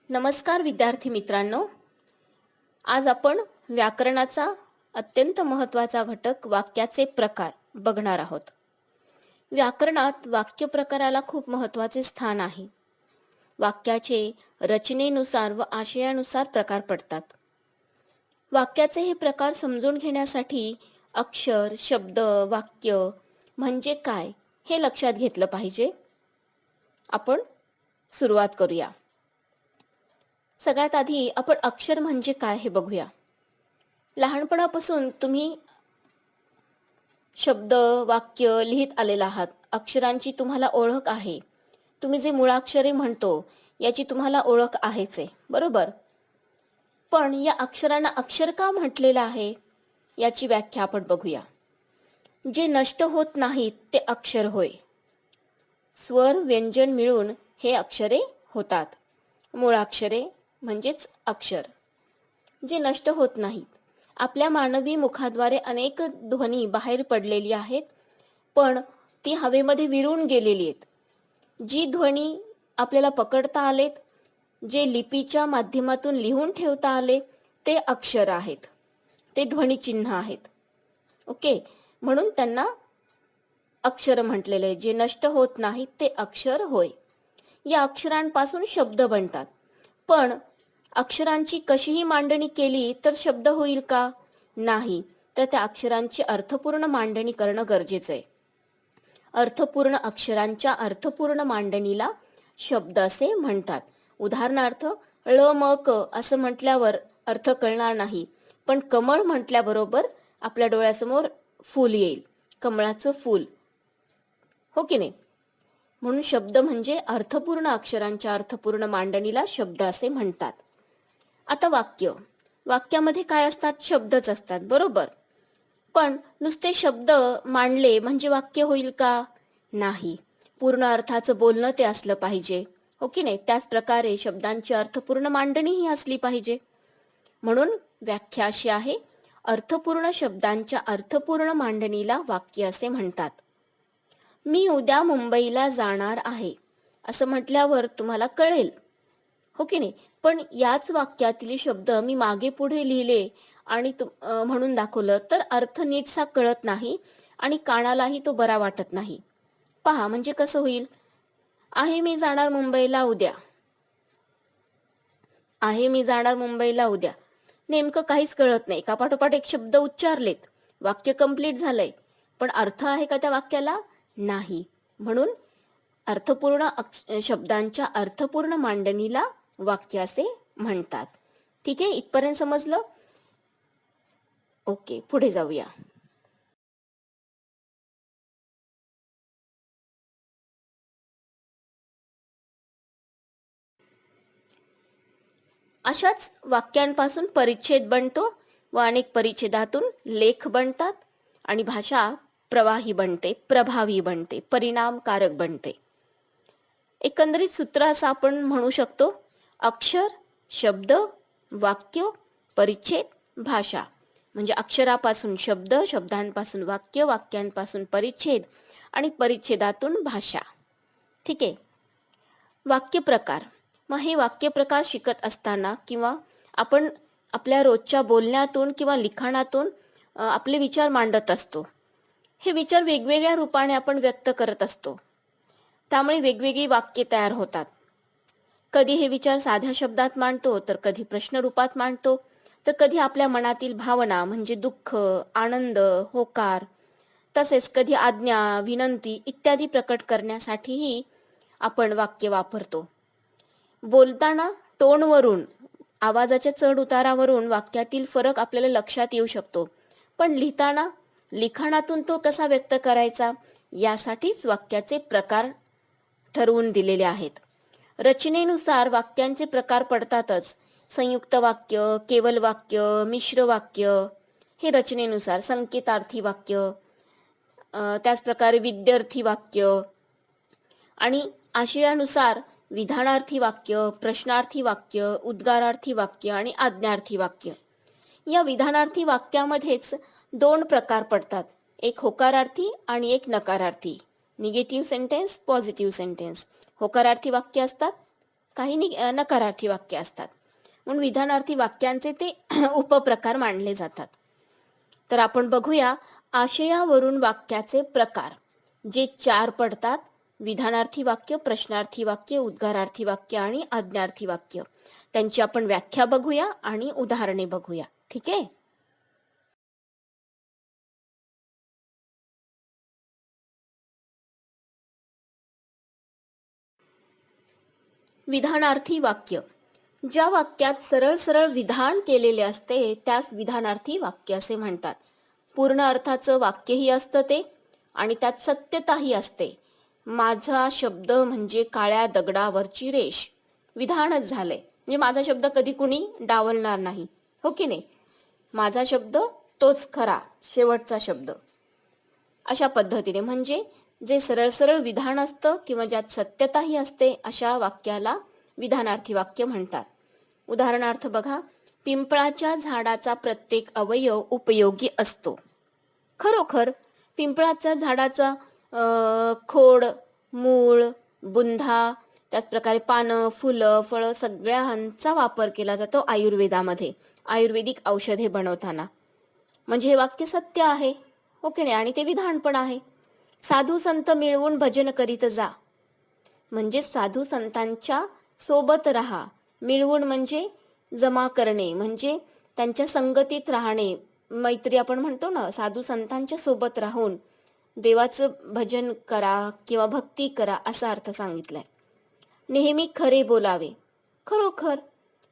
नमस्कार विद्यार्थी मित्रांनो, आज आपण व्याकरणाचा अत्यंत महत्त्वाचा घटक वाक्याचे प्रकार बघणार आहोत. व्याकरणात वाक्य प्रकाराला खूप महत्त्वाचे स्थान आहे. वाक्याचे रचनेनुसार व आशयानुसार प्रकार पडतात. वाक्याचे हे प्रकार समजून घेण्यासाठी अक्षर, शब्द, वाक्य म्हणजे काय हे लक्षात घेतलं पाहिजे. आपण सुरुवात करूया. सगळ्यात आधी आपण अक्षर म्हणजे काय हे बघूया. लहानपणापासून तुम्ही शब्द, वाक्य लिहित आलेला आहात. अक्षरांची तुम्हाला ओळख आहे. तुम्ही जे मुळाक्षरे म्हणतो याची तुम्हाला ओळख आहेच आहे, बरोबर? पण या अक्षरांना अक्षर का म्हटलेलं आहे याची व्याख्या आपण बघूया. जे नष्ट होत नाहीत ते अक्षर होय. स्वर, व्यंजन मिळून हे अक्षरे होतात. मुळाक्षरे म्हणजेच अक्षर जे नष्ट होत नाहीत. आपल्या मानवी मुखाद्वारे अनेक ध्वनी बाहेर पडलेली आहेत, पण ती हवेमध्ये विरून गेलेली आहेत. जी ध्वनी आपल्याला पकडता आलेत, जे लिपीच्या माध्यमातून लिहून ठेवता आले ते अक्षर आहेत, ते ध्वनिचिन्ह आहेत. ओके, म्हणून त्यांना अक्षर म्हटलेले आहे. जे नष्ट होत नाहीत ते अक्षर होय. या अक्षरांपासून शब्द बनतात, पण अक्षरांची कशीही मांडणी केली तर शब्द होईल का? नाही. तर त्या अक्षरांची अर्थपूर्ण मांडणी करणं गरजेचं आहे. अर्थपूर्ण अक्षरांच्या अर्थपूर्ण मांडणीला शब्द असे म्हणतात. उदाहरणार्थ ळ म क असं म्हटल्यावर अर्थ कळणार नाही, पण कमळ म्हटल्याबरोबर आपल्या डोळ्यासमोर फूल येईल, कमळाचं फूल, हो की नाही? म्हणून शब्द म्हणजे अर्थपूर्ण अक्षरांच्या अर्थपूर्ण मांडणीला शब्द असे म्हणतात. आता वाक्य, वाक्यामध्ये काय असतात? शब्दच असतात, बरोबर? पण नुसते शब्द मांडले म्हणजे वाक्य होईल का? नाही. पूर्ण अर्थाचं बोलणं ते असलं पाहिजे, हो की नाही? त्याच प्रकारे शब्दांची अर्थपूर्ण मांडणी ही असली पाहिजे. म्हणून व्याख्या अशी आहे, अर्थपूर्ण शब्दांच्या अर्थपूर्ण मांडणीला वाक्य असे म्हणतात. मी उद्या मुंबईला जाणार आहे असं म्हटल्यावर तुम्हाला कळेल, हो की नाही? पण याच वाक्यातील शब्द मी मागे पुढे लिहिले आणि म्हणून दाखवलं तर अर्थ नीटसा कळत नाही आणि कानालाही तो बरा वाटत नाही. पहा म्हणजे कसं होईल. आहे मी जाणार मुंबईला उद्या, आहे मी जाणार मुंबईला उद्या, नेमकं काहीच कळत नाही. एकापाठोपाठ एक शब्द उच्चारलेत, वाक्य कंप्लीट झालंय, पण अर्थ आहे का त्या वाक्याला? नाही. म्हणून अर्थपूर्ण शब्दांच्या अर्थपूर्ण मांडणीला वाक्य असे म्हणतात. ठीक आहे, इथपर्यंत समजलं? ओके, पुढे जाऊया. अशाच वाक्यांपासून परिच्छेद बनतो व अनेक परिच्छेदातून लेख बनतात आणि भाषा प्रवाही बनते, प्रभावी बनते, परिणामकारक बनते. एकंदरीत सूत्र असं आपण म्हणू शकतो, अक्षर, शब्द, वाक्य, परिच्छेद, भाषा. म्हणजे अक्षरापासून शब्द, शब्दांपासून वाक्य, वाक्यांपासून परिच्छेद आणि परिच्छेदातून भाषा. ठीक आहे. वाक्य प्रकार. मग हे वाक्य प्रकार शिकत असताना किंवा आपण आपल्या रोजच्या बोलण्यातून किंवा लिखाणातून आपले विचार मांडत असतो. हे विचार वेगवेगळ्या रूपाने आपण व्यक्त करत असतो, त्यामुळे वेगवेगळी वाक्ये तयार होतात. कधी हे विचार साध्या शब्दात मांडतो, तर कधी प्रश्न रूपात मांडतो, तर कधी आपल्या मनातील भावना म्हणजे दुःख, आनंद, होकार, तसेच कधी आज्ञा, विनंती इत्यादी प्रकट करण्यासाठीही आपण वाक्य वापरतो. बोलताना टोनवरून, आवाजाच्या चढ उतारावरून वाक्यातील फरक आपल्याला लक्षात येऊ शकतो, पण लिहिताना, लिखाणातून तो कसा व्यक्त करायचा यासाठीच वाक्याचे प्रकार ठरवून दिलेले आहेत. रचनेनुसार वाक्यांचे प्रकार पडतातच. संयुक्त वाक्य, केवल वाक्य, मिश्र वाक्य हे रचनेनुसार. संकेतार्थी वाक्य, त्याच प्रकारे विद्यार्थी वाक्य आणि आशयानुसार विधानार्थी वाक्य, प्रश्नार्थी वाक्य, उद्गारार्थी वाक्य आणि आज्ञार्थी वाक्य. या विधानार्थी वाक्यामध्येच दोन प्रकार पडतात, एक होकारार्थी आणि एक नकारार्थी. Negative sentence, positive sentence. होकारार्थी वाक्य असतात काही नकारार्थी वाक्य असतात. म्हणून विधानार्थी वाक्यांचे ते उपप्रकार मानले जातात. तर आपण बघूया आशयावरून वाक्याचे प्रकार, जे 4 पडतात: विधानार्थी वाक्य, प्रश्नार्थी वाक्य, उद्गारार्थी वाक्य आणि आज्ञार्थी वाक्य. त्यांची आपण व्याख्या बघूया आणि उदाहरणे बघूया. ठीक आहे. विधानार्थी वाक्य. ज्या वाक्यात सरळ सरळ विधान केलेले असते त्यास विधानार्थी वाक्य असे म्हणतात. पूर्ण अर्थाचं वाक्यही असतं ते, आणि त्यात सत्यताही असते. माझा शब्द म्हणजे काळ्या दगडावरची रेष, विधानच झालंय. म्हणजे माझा शब्द कधी कुणी डावलणार नाही, हो की नाही. माझा शब्द तोच खरा, शेवटचा शब्द. अशा पद्धतीने, म्हणजे जे सरळ सरळ विधान असतं किंवा ज्यात सत्यताही असते अशा वाक्याला विधानार्थी वाक्य म्हणतात. उदाहरणार्थ बघा, पिंपळाच्या झाडाचा प्रत्येक अवयव उपयोगी असतो. खरोखर पिंपळाच्या झाडाचा खोड, मूळ, बुंधा, त्याचप्रकारे पानं, फुलं, फळं सगळ्यांचा वापर केला जातो आयुर्वेदामध्ये, आयुर्वेदिक औषधे बनवताना. म्हणजे हे वाक्य सत्य आहे, हो की नाही, आणि ते विधान पण आहे. साधू संत मिळवून भजन करीत जा, म्हणजे साधू संतांच्या सोबत राहा. मिळवून म्हणजे जमा करणे, म्हणजे त्यांच्या संगतीत राहणे, मैत्री आपण म्हणतो ना. साधू संतांच्या सोबत राहून देवाचं भजन करा किंवा भक्ती करा असा अर्थ सांगितलाय. नेहमी खरे बोलावे. खरोखर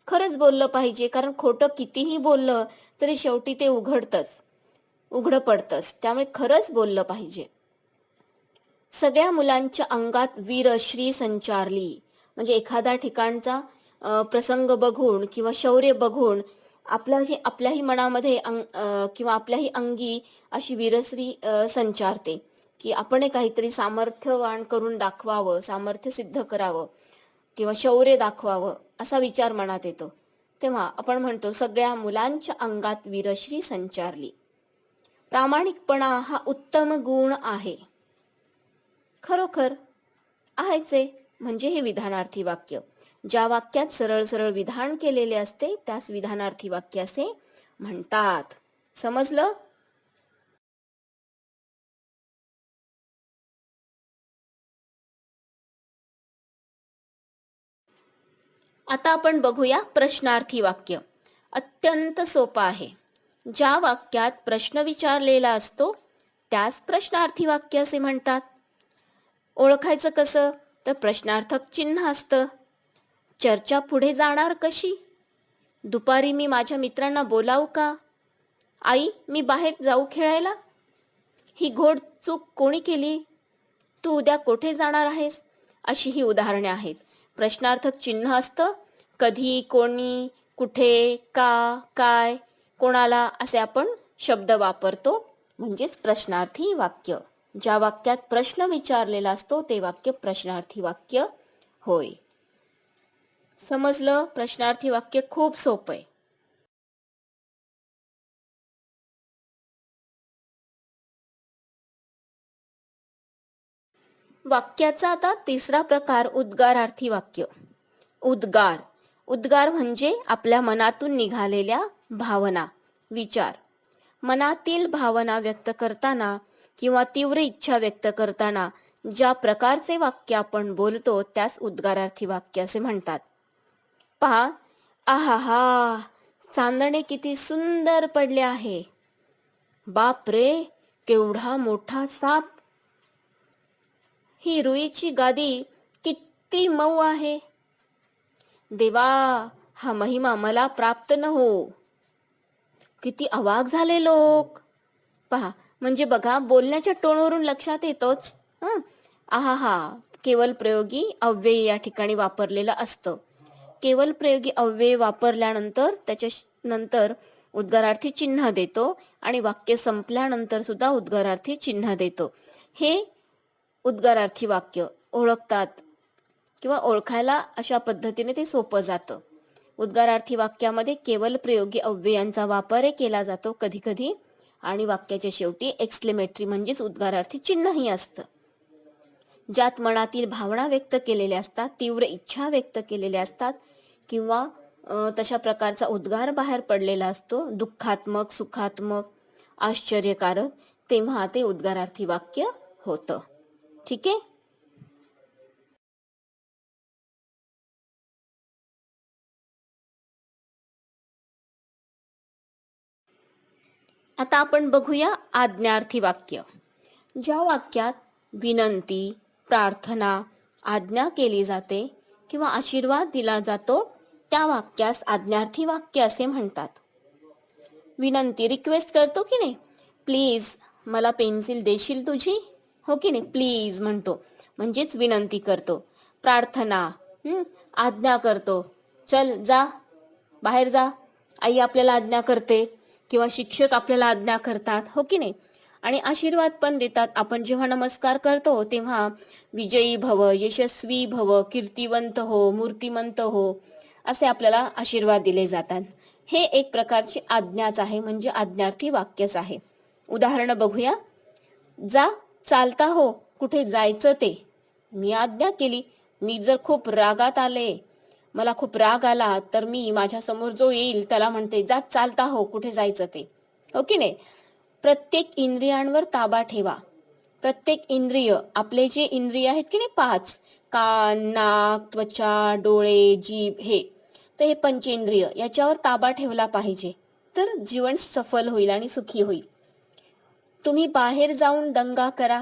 खरंच बोललं पाहिजे, कारण खोटं कितीही बोललं तरी शेवटी ते उघडं पडतंच. त्यामुळे खरंच बोललं पाहिजे. सगळ्या मुलांच्या अंगात वीरश्री संचारली, म्हणजे एखाद्या ठिकाणचा प्रसंग बघून किंवा शौर्य बघून आपल्याही मनामध्ये किंवा आपल्याही अंगी अशी वीरश्री संचारते, की आपण काहीतरी सामर्थ्यवान करून दाखवावं, सामर्थ्य सिद्ध करावं किंवा शौर्य दाखवावं असा विचार मनात येतो. तेव्हा आपण म्हणतो सगळ्या मुलांच्या अंगात वीरश्री संचारली. प्रामाणिकपणा हा उत्तम गुण आहे. खरोखर आहेच आहे, म्हणजे हे विधानार्थी वाक्य. ज्या वाक्यात सरळ सरळ विधान केलेले असते त्यास विधानार्थी वाक्य असे म्हणतात. समजलं? आता आपण बघूया प्रश्नार्थी वाक्य. अत्यंत सोपं आहे. ज्या वाक्यात प्रश्न विचारलेला असतो त्यास प्रश्नार्थी वाक्य असे म्हणतात. ओळखायचं कसं? तर प्रश्नार्थक चिन्ह असतं. चर्चा पुढे जाणार कशी? दुपारी मी माझ्या मित्रांना बोलावू का? आई, मी बाहेर जाऊ खेळायला? ही घोड चूक कोणी केली? तू उद्या कोठे जाणार आहेस? अशी ही उदाहरणे आहेत. प्रश्नार्थक चिन्ह असतं. कधी, कोणी, कुठे, का, काय, कोणाला असे आपण शब्द वापरतो, म्हणजेच प्रश्नार्थी वाक्य. ज्या वाक्यात प्रश्न विचारलेला असतो ते वाक्य प्रश्नार्थी वाक्य होय. समजलं? प्रश्नार्थी वाक्य खूप सोपं आहे. वाक्याचा आता तिसरा प्रकार उद्गारार्थी वाक्य. उद्गार म्हणजे आपल्या मनातून निघालेल्या भावना, विचार. मनातील भावना व्यक्त करताना किंवा तीव्र इच्छा व्यक्त करताना ज्या प्रकारचे वाक्य आपण बोलतो त्यास उद्गारार्थी वाक्य असे म्हणतात. पहा, आहा, चांदणे किती सुंदर पडले आहे. बाप रे, केवढा मोठा साप. ही रुईची गादी किती मऊ आहे. देवा, हा महिमा मला प्राप्त न हो. किती अवाक झाले लोक. पहा, म्हणजे बघा, बोलण्याच्या टोनवरून लक्षात येतोच. आहा, केवल प्रयोगी अव्यय या ठिकाणी वापरलेलं असतं. केवल प्रयोगी अव्यय वापरल्यानंतर त्याच्या नंतर उद्गारार्थी चिन्ह देतो आणि वाक्य संपल्यानंतर सुद्धा उद्गारार्थी चिन्ह देतो. हे उद्गारार्थी वाक्य ओळखतात किंवा ओळखायला अशा पद्धतीने ते सोपं जातं. उद्गारार्थी वाक्यामध्ये केवल प्रयोगी अव्ययांचा वापर केला जातो कधी कधी, आणि वाक्याच्या शेवटी एक्सक्लेमेटरी म्हणजेच उद्गारार्थी चिन्हही असतं. ज्यात मनातील भावना व्यक्त केलेल्या असतात, तीव्र इच्छा व्यक्त केलेल्या असतात किंवा तशा प्रकारचा उद्गार बाहेर पडलेला असतो, दुःखात्मक, सुखात्मक, आश्चर्यकारक, तेव्हा ते उद्गारार्थी वाक्य होतं. ठीक आहे. आता आपण बघूया आज्ञार्थी वाक्य. ज्या वाक्यात विनंती, प्रार्थना, आज्ञा केली जाते किंवा आशीर्वाद दिला जातो त्या वाक्यास आज्ञार्थी वाक्य असे म्हणतात. विनंती, रिक्वेस्ट करतो की नाही, प्लीज मला पेन्सिल देशील तुझी, हो की नाही, प्लीज म्हणतो म्हणजेच विनंती करतो. प्रार्थना, आज्ञा करतो, चल जा बाहेर जा, आई आपल्याला आज्ञा करते किंवा शिक्षक आपल्याला आज्ञा करतात, हो की नाही. आणि आशीर्वाद पण देतात. आपण जेव्हा नमस्कार करतो तेव्हा विजयी भव, यशस्वी भव, कीर्तिवंत हो, मूर्तिमंत हो असे आपल्याला आशीर्वाद दिले जातात. हे एक प्रकारची आज्ञाच आहे, म्हणजे आज्ञार्थी वाक्यच आहे. उदाहरण बघूया. जा, चालता हो, कुठे जायचं ते, मी आज्ञा केली. मी जर खूप रागात आले, मला खूप राग आला, तर मी माझ्या समोर जो येईल त्याला म्हणते, जा, चालता हो, कुठे जायचं ते, हो की नाही. प्रत्येक इंद्रियांवर ताबा ठेवा. प्रत्येक इंद्रिय, आपले जे इंद्रिय आहेत की नाही 5, कान, नाक, त्वचा, डोळे, जीभ, हे तर हे पंचेंद्रिय, याच्यावर ताबा ठेवला पाहिजे, तर जीवन सफल होईल आणि सुखी होईल. तुम्ही बाहेर जाऊन दंगा करा,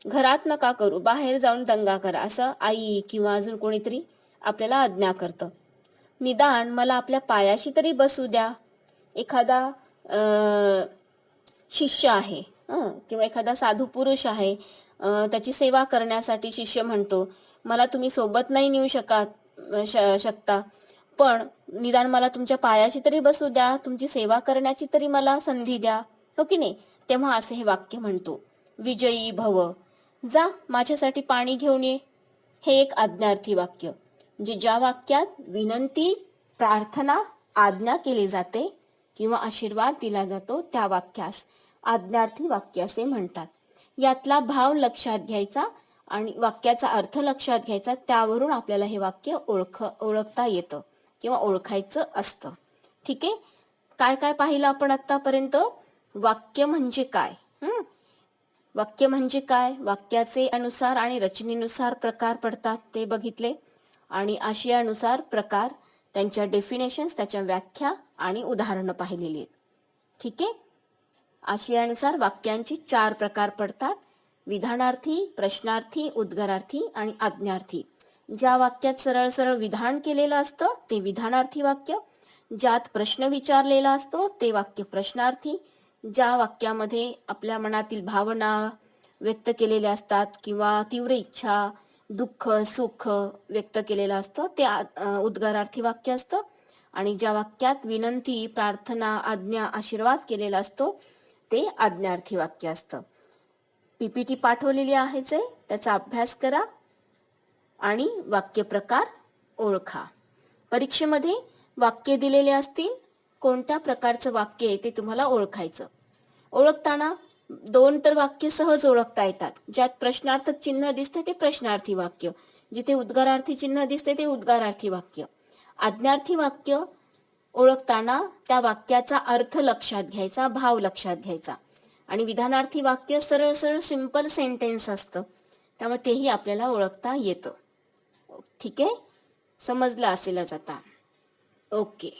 घरात नका करू, बाहेर जाऊन दंगा करा, असं आई किंवा अजून कोणीतरी आपल्याला आज्ञा करतं. निदान मला आपल्या पायाशी तरी बसू द्या. एखादा शिष्य आहे किंवा एखादा साधू पुरुष आहे, त्याची सेवा करण्यासाठी शिष्य म्हणतो, मला तुम्ही सोबत नाही नेऊ शकता, पण निदान मला तुमच्या पायाशी तरी बसू द्या, तुमची सेवा करण्याची तरी मला संधी द्या, हो की नाही. तेव्हा असे हे वाक्य म्हणतो. विजयी भव, जा माझ्यासाठी पाणी घेऊन ये. हे एक आज्ञार्थी वाक्य, म्हणजे ज्या वाक्यात विनंती, प्रार्थना, आज्ञा केली जाते किंवा आशीर्वाद दिला जातो त्या वाक्यास आज्ञार्थी वाक्य असे म्हणतात. यातला भाव लक्षात घ्यायचा आणि वाक्याचा अर्थ लक्षात घ्यायचा, त्यावरून आपल्याला हे वाक्य ओळखता येतं किंवा ओळखायचं असतं. ठीक आहे. काय काय पाहिलं आपण आतापर्यंत. वाक्य म्हणजे काय, वाक्य म्हणजे काय, वाक्याचे अनुसार आणि रचनेनुसार प्रकार पडतात ते बघितले, आणि आशयानुसार प्रकार, त्यांच्या डेफिनेशन्स, त्याच्या व्याख्या आणि उदाहरणं पाहिलेली आहेत. ठीक आहे. आशयानुसार वाक्यांची 4 प्रकार पडतात: विधानार्थी, प्रश्नार्थी, उद्गारार्थी आणि आज्ञार्थी. ज्या वाक्यात सरळ सरळ विधान केलेलं असतं ते विधानार्थी वाक्य, ज्यात प्रश्न विचारलेला असतो ते वाक्य प्रश्नार्थी, ज्या वाक्यामध्ये आपल्या मनातील भावना व्यक्त केलेल्या असतात किंवा तीव्र इच्छा, दुःख, सुख व्यक्त केलेलं असतं ते उद्गारार्थी वाक्य असतं, आणि ज्या वाक्यात विनंती, प्रार्थना, आज्ञा, आशीर्वाद केलेला असतो ते आज्ञार्थी वाक्य असतं. पीपीटी पाठवलेली आहेच आहे, त्याचा अभ्यास करा आणि वाक्य प्रकार ओळखा. परीक्षेमध्ये वाक्य दिलेले असतील, कोणत्या प्रकारचं वाक्य आहे ते तुम्हाला ओळखायचं. ओळखताना 2 तर वाक्य सहज ओळखता येतात. ज्यात प्रश्नार्थक चिन्ह दिसते ते प्रश्नार्थी वाक्य, जिथे उद्गारार्थी चिन्ह दिसते ते उद्गारार्थी वाक्य. आज्ञार्थी वाक्य ओळखताना त्या वाक्याचा अर्थ लक्षात घ्यायचा, भाव लक्षात घ्यायचा, आणि विधानार्थी वाक्य सरळ सरळ सिंपल सेंटेन्स असतं, त्यामुळे तेही आपल्याला ओळखता येतं. ठीक आहे, समजलं असेलच आता. ओके.